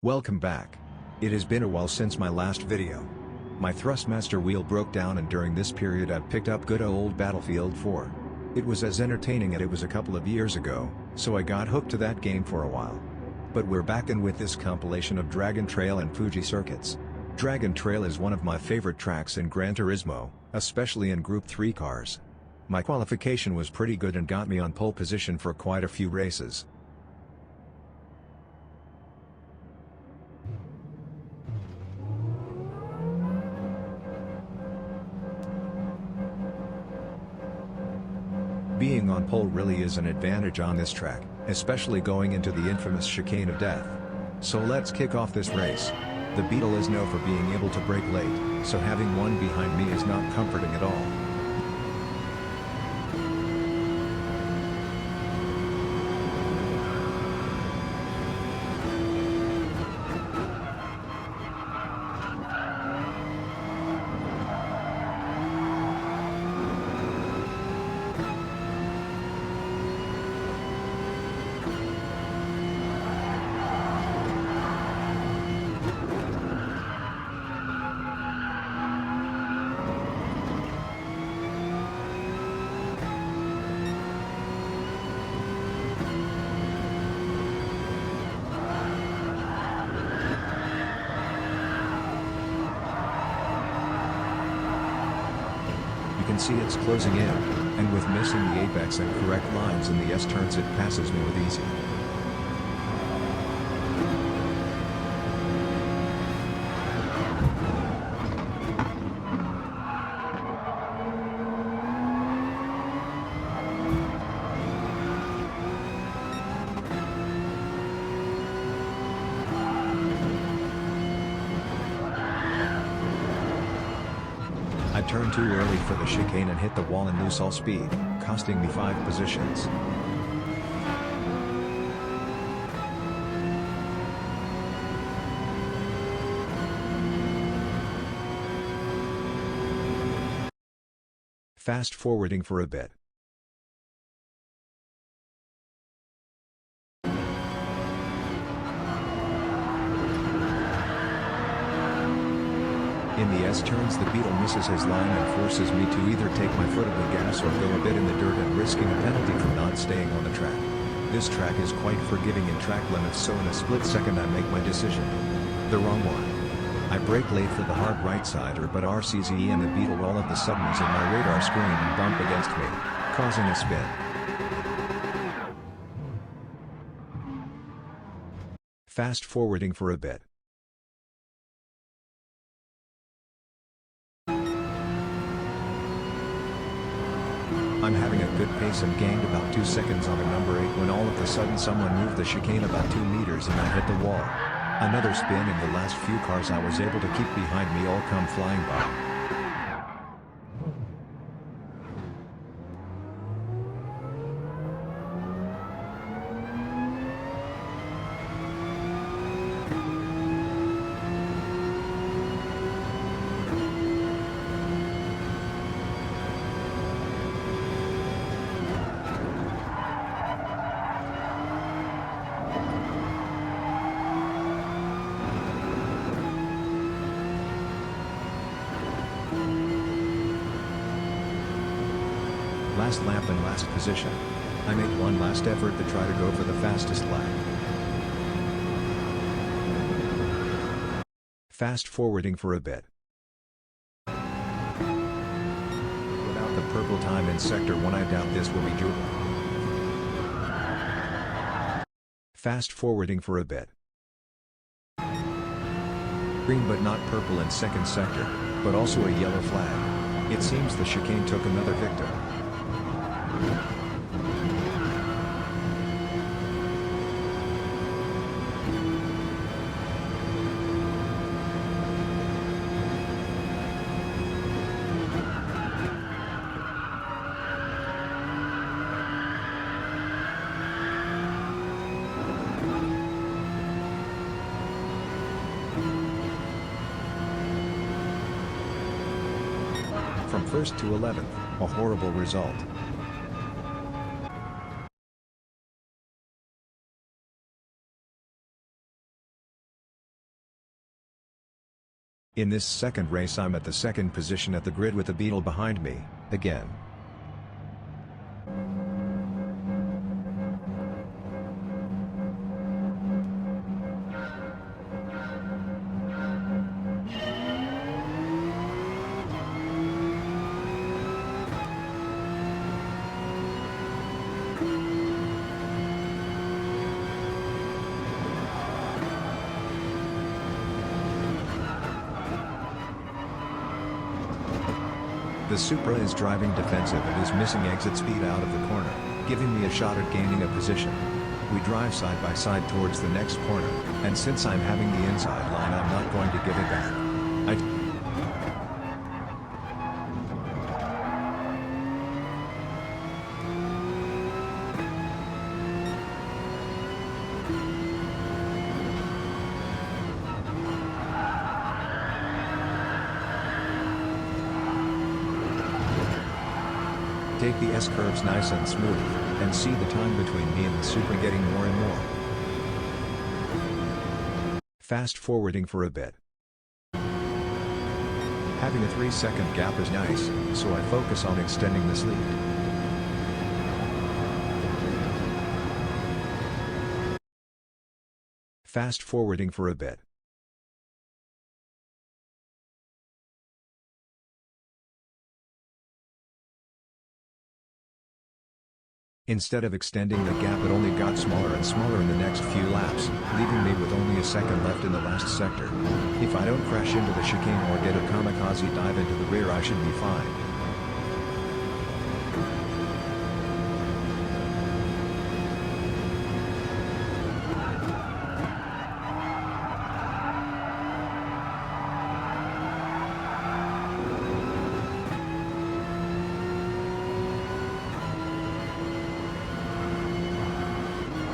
Welcome back. It has been a while since my last video. My Thrustmaster wheel broke down, and during this period I've picked up good old Battlefield 4. It was as entertaining as it was a couple of years ago, so I got hooked to that game for a while. But we're back in with this compilation of Dragon Trail and Fuji circuits. Dragon Trail is one of my favorite tracks in Gran Turismo, especially in Group 3 cars. My qualification was pretty good and got me on pole position for quite a few races. Being on pole really is an advantage on this track, especially going into the infamous chicane of death. So let's kick off this race. The Beetle is known for being able to brake late, so having one behind me is not comforting at all. You can see it's closing in, and with missing the apex and correct lines in the S-turns, it passes me with easy. I turned too early for the chicane and hit the wall and lose all speed, costing me 5 positions. Fast forwarding for a bit. In the S-turns, the Beetle misses his line and forces me to either take my foot on the gas or go a bit in the dirt, and risking a penalty for not staying on the track. This track is quite forgiving in track limits, so in a split second I make my decision. The wrong one. I brake late for the hard right-sider, but RCZE and the Beetle all of a sudden is in my radar screen and bump against me, causing a spin. Fast forwarding for a bit. I'm having a good pace and gained about 2 seconds on the number 8 when all of a sudden someone moved the chicane about 2 meters and I hit the wall. Another spin, and the last few cars I was able to keep behind me all come flying by. Last lap and last position. I make one last effort to try to go for the fastest lap. Fast forwarding for a bit. Without the purple time in Sector 1, I doubt this will be doable. Fast forwarding for a bit. Green but not purple in second sector, but also a yellow flag. It seems the chicane took another victim. From 1st to 11th, a horrible result. In this second race I'm at the second position at the grid with the Beetle behind me, again. The Supra is driving defensive and is missing exit speed out of the corner, giving me a shot at gaining a position. We drive side by side towards the next corner, and since I'm having the inside line I'm not going to give it back. Take the S-curves nice and smooth, and see the time between me and the Supra getting more and more. Fast forwarding for a bit. Having a 3-second gap is nice, so I focus on extending this lead. Fast forwarding for a bit. Instead of extending the gap, it only got smaller and smaller in the next few laps, leaving me with only a second left in the last sector. If I don't crash into the chicane or get a kamikaze dive into the rear, I should be fine.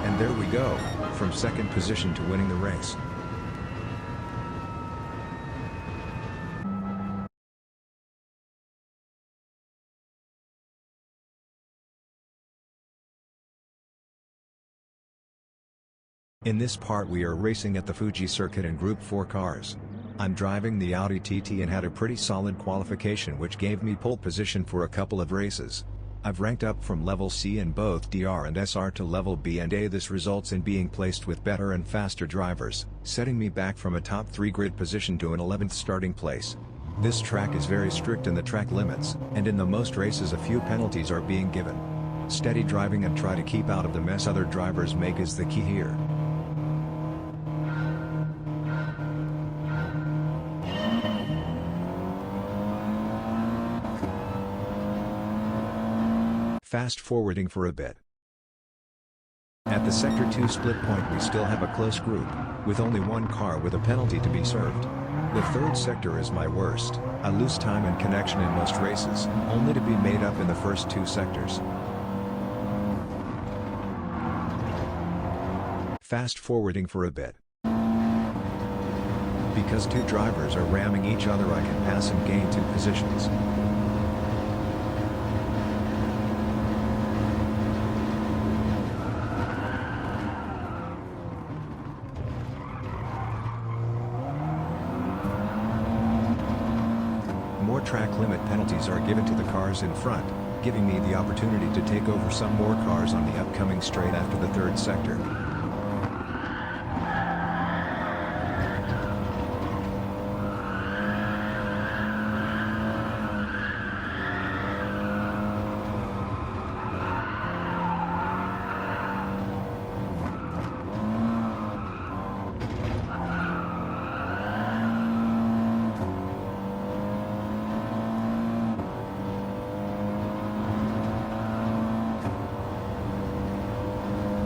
And there we go, from second position to winning the race. In this part we are racing at the Fuji circuit in Group 4 cars. I'm driving the Audi TT and had a pretty solid qualification which gave me pole position for a couple of races. I've ranked up from level C in both DR and SR to level B and A. This results in being placed with better and faster drivers, setting me back from a top 3 grid position to an 11th starting place. This track is very strict in the track limits, and in the most races a few penalties are being given. Steady driving and try to keep out of the mess other drivers make is the key here. Fast forwarding for a bit. At the Sector 2 split point we still have a close group, with only one car with a penalty to be served. The third sector is my worst. I lose time and connection in most races, only to be made up in the first 2 sectors. Fast forwarding for a bit. Because 2 drivers are ramming each other I can pass and gain 2 positions. More track limit penalties are given to the cars in front, giving me the opportunity to take over some more cars on the upcoming straight after the third sector.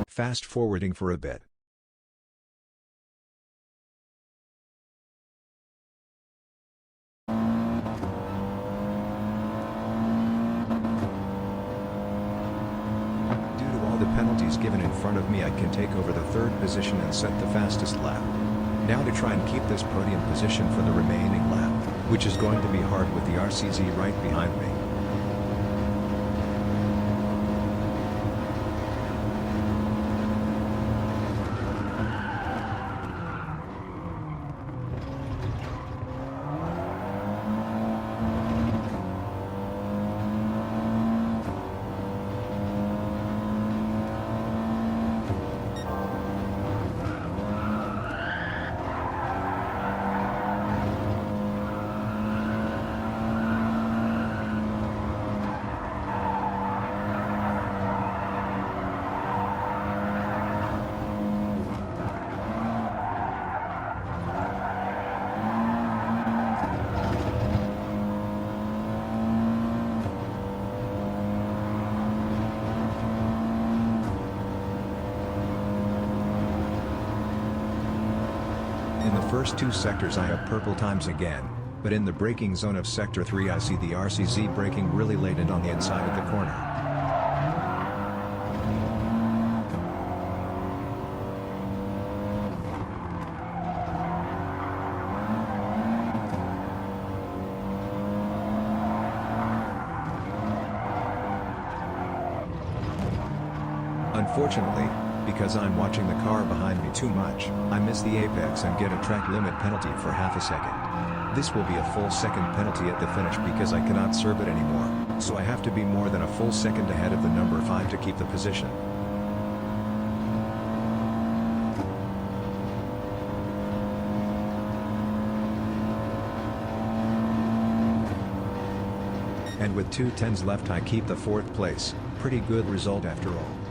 Fast forwarding for a bit. Due to all the penalties given in front of me I can take over the third position and set the fastest lap. Now to try and keep this podium position for the remaining lap, which is going to be hard with the RCZ right behind me. In the first two sectors I have purple times again, but in the braking zone of sector 3 I see the RCZ braking really late and on the inside of the corner. Unfortunately, because I'm watching the car behind me too much, I miss the apex and get a track limit penalty for half a second. This will be a full second penalty at the finish because I cannot serve it anymore, so I have to be more than a full second ahead of the number 5 to keep the position. And with 2 10s left I keep the 4th place, pretty good result after all.